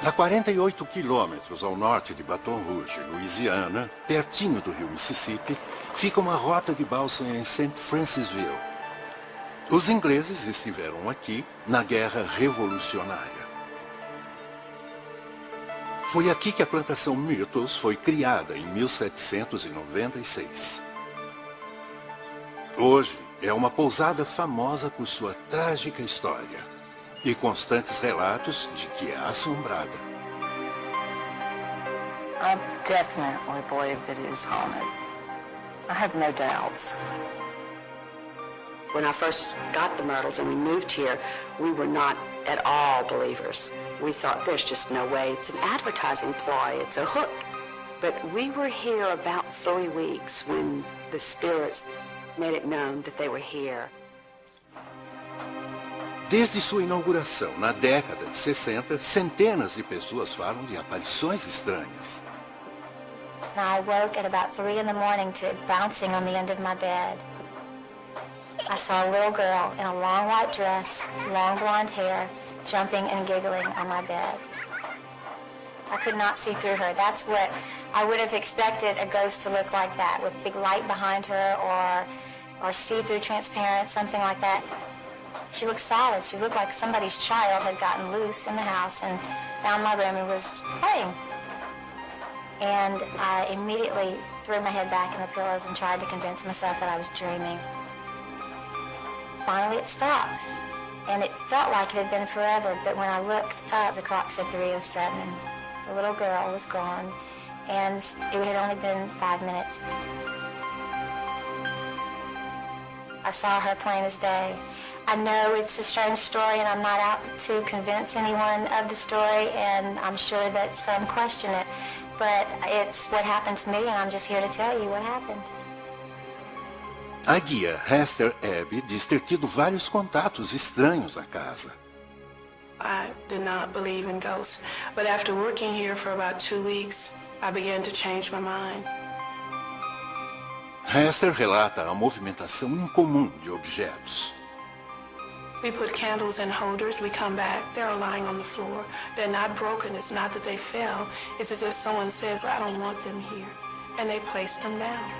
A 48 quilômetros ao norte de Baton Rouge, Louisiana, pertinho do rio Mississippi, fica uma rota de balsa em St. Francisville. Os ingleses estiveram aqui na Guerra Revolucionária. Foi aqui que a plantação Myrtles foi criada em 1796. Hoje é uma pousada famosa por sua trágica história e constantes relatos de que é assombrada. I definitely believe that it is haunted. I have no doubts. When I first got the myrtles and we moved here, we were not at all believers. We thought there's just no way. It's an advertising ploy. It's a hook. But we were here about 3 weeks when the spirits made it known that they were here. Desde sua inauguração na década de 60, centenas de pessoas falam de aparições estranhas. I woke at about 3 in the morning to bouncing on the end of my bed. I saw a little girl in a long white dress, long blonde hair, jumping and giggling on my bed. I could not see through her. That's what I would have expected a ghost to look like, that, with big light behind her or see-through transparent, something like that. She looked solid. She looked like somebody's child had gotten loose in the house and found my room and was playing. And I immediately threw my head back in the pillows and tried to convince myself that I was dreaming. Finally it stopped, and it felt like it had been forever, but when I looked up, the clock said 3:07. The little girl was gone, and it had only been 5 minutes. I saw her plain as day. I know it's a strange story, and I'm not out to convince anyone of the story, and I'm sure that some question it, but it's what happened to me, and I'm just here to tell you what happened. A guia Hester Abby diz ter tido vários contatos estranhos à casa. I did not believe in ghosts, but after working here for about 2 weeks, I began to change my mind. Hester relata a movimentação incomum de objetos. We put candles in holders, we come back, they're lying on the floor. They're not broken, it's not that they fell. It's as if someone says, I don't want them here, and they place them down.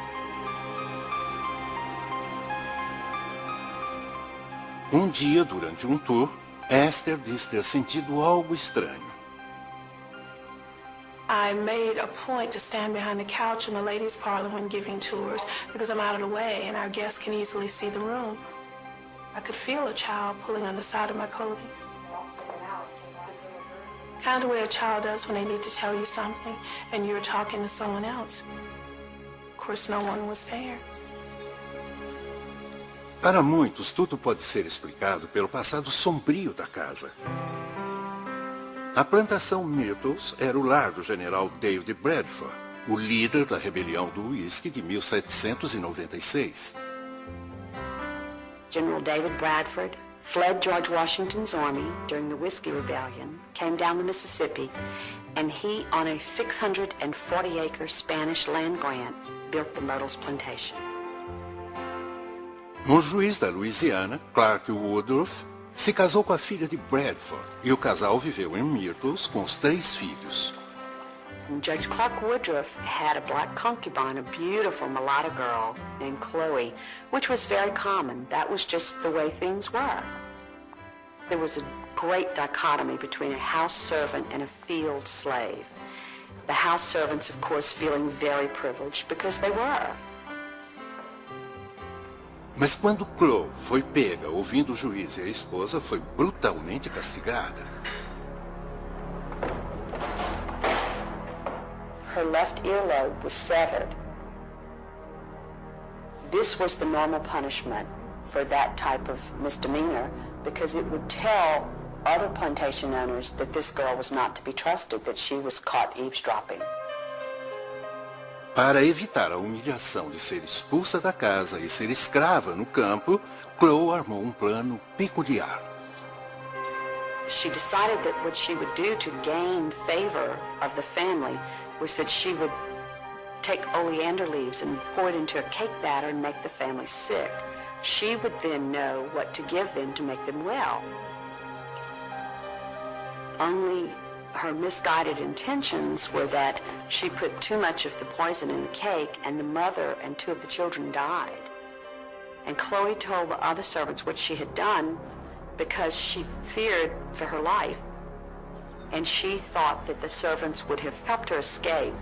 Um dia, durante um tour, Esther diz ter sentido algo estranho. I made a point to stand behind the couch in the ladies' parlor when giving tours because I'm out of the way and our guests can easily see the room. I could feel a child pulling on the side of my clothing. Kind of the way a child does when they need to tell you something and you're talking to someone else. Of course, no one was there. Para muitos, tudo pode ser explicado pelo passado sombrio da casa. A plantação Myrtles era o lar do general David Bradford, o líder da rebelião do uísque de 1796. General David Bradford fled George Washington's army during the Whiskey Rebellion, came down the Mississippi, and he, on a 640-acre Spanish land grant, built the Myrtles Plantation. Um juiz da Louisiana, Clark Woodruff, se casou com a filha de Bradford e o casal viveu em Myrtles com os 3 filhos. Judge Clark Woodruff had a black concubine, a beautiful mulatto girl named Chloe, which was very common. That was just the way things were. There was a great dichotomy between a house servant and a field slave. The house servants, of course, feeling very privileged because they were. Mas quando Chloe foi pega ouvindo o juiz e a esposa, foi brutalmente castigada. Her left earlobe was severed. This was the normal punishment for that type of misdemeanor because it would tell other plantation owners that this girl was not to be trusted, that she was caught eavesdropping. Para evitar a humilhação de ser expulsa da casa e ser escrava no campo, Chloe armou um plano peculiar. She decided that what she would do to gain favor of the family was that she would take oleander leaves and pour it into a cake batter and make the family sick. She would then know what to give them to make them well. Only Her misguided intentions were that she put too much of the poison in the cake, and the mother and 2 of the children died. And Chloe told the other servants what she had done because she feared for her life, and she thought that the servants would have helped her escape.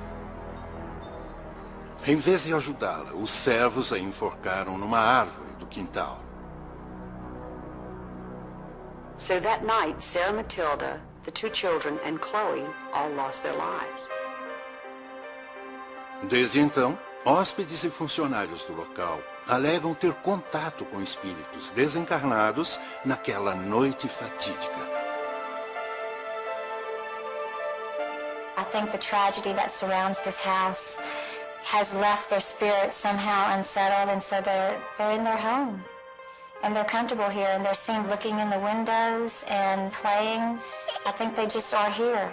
Em vez de ajudá-la, os servos a enforcaram numa árvore do quintal. So that night, Sarah Matilda, the 2 children, and Chloe all lost their lives. Desde então, hóspedes e funcionários do local alegam ter contato com espíritos desencarnados naquela noite fatídica. I think the tragedy that surrounds this house has left their spirits somehow unsettled, and so they're in their home. And they're comfortable here, and they're seen looking in the windows and playing. I think they just are here.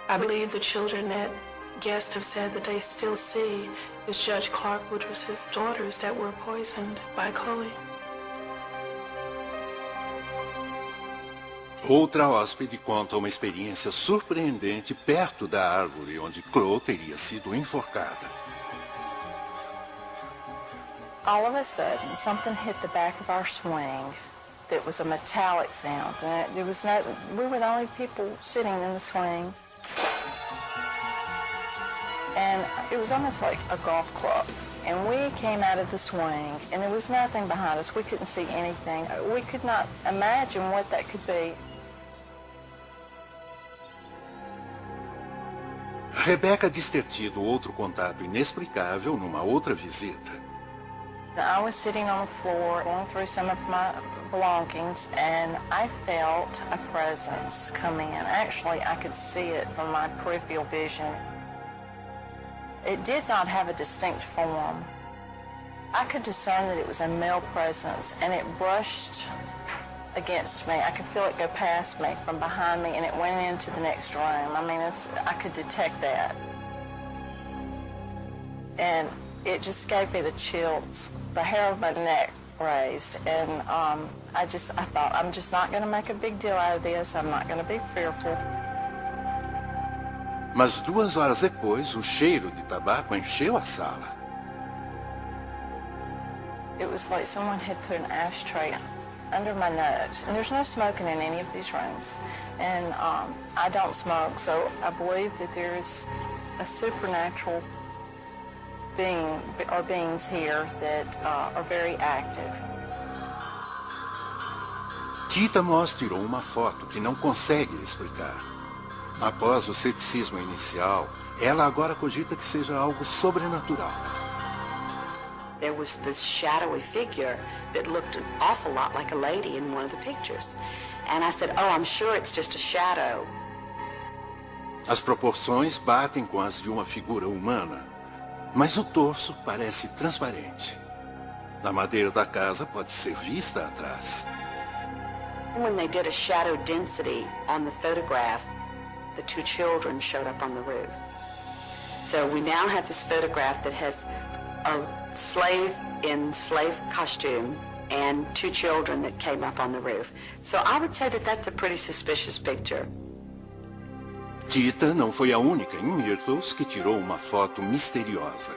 I believe the children that guests have said that they still see is Judge Clark Woodruff's daughters that were poisoned by Chloe. Outra hóspede conta uma experiência surpreendente perto da árvore onde Chloe teria sido enforcada. All of a sudden, something hit the back of our swing that was a metallic sound. We were the only people sitting in the swing. And it was almost like a golf club. And we came out of the swing, and there was nothing behind us. We couldn't see anything. We could not imagine what that could be. Rebecca diz ter tido outro contato inexplicável numa outra visita. I was sitting on the floor, going through some of my belongings, and I felt a presence come in. Actually, I could see it from my peripheral vision. It did not have a distinct form. I could discern that it was a male presence, and it brushed against me. I could feel it go past me from behind me, and it went into the next room. I mean, I could detect that. And it just gave me the chills. The hair of my neck raised, and I thought, I'm just not going to make a big deal out of this. I'm not going to be fearful. Mas 2 horas depois, o cheiro de tabaco encheu a sala. It was like someone had put an ashtray under my nose, and there's no smoking in any of these rooms, and I don't smoke, so I believe that there's a supernatural being or beings here that are very active. Tita Moss tirou uma foto que não consegue explicar. Após o ceticismo inicial, ela agora cogita que seja algo sobrenatural. There was this shadowy figure that looked an awful lot like a lady in one of the pictures. And I said, oh, I'm sure it's just a shadow. As proporções batem com as de uma figura humana, mas o torso parece transparente. A madeira da casa pode ser vista atrás. When they did a shadow density on the photograph, the 2 children showed up on the roof. So we now have this photograph that has a slave in slave costume and 2 children that came up on the roof. So I would say that that's a pretty suspicious picture. Tita não foi a única em Myrtles que tirou uma foto misteriosa.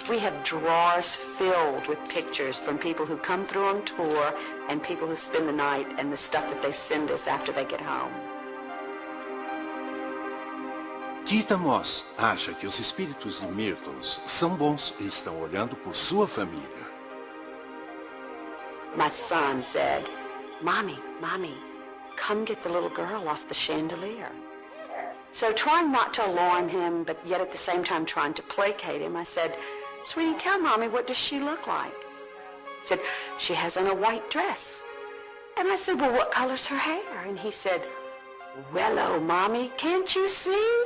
We have drawers filled with pictures from people who come through on tour and people who spend the night and the stuff that they send us after they get home. Tita Moss acha que os espíritos de Myrtles são bons e estão olhando por sua família. My son said, Mommy, come get the little girl off the chandelier. So trying not to alarm him, but yet at the same time trying to placate him, I said, Sweetie, tell Mommy, what does she look like? He said, she has on a white dress. And I said, well, what color's her hair? And he said, well, oh, Mommy, can't you see?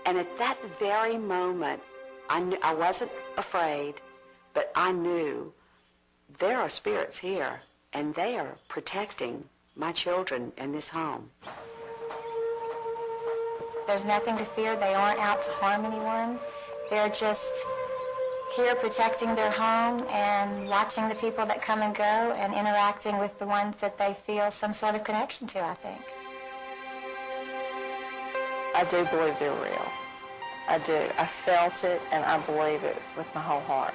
And at that very moment, I wasn't afraid, but I knew there are spirits here, and they are protecting my children in this home. There's nothing to fear. They aren't out to harm anyone. They're just here protecting their home and watching the people that come and go and interacting with the ones that they feel some sort of connection to, I think. I do believe they're real. I do. I felt it and I believe it with my whole heart.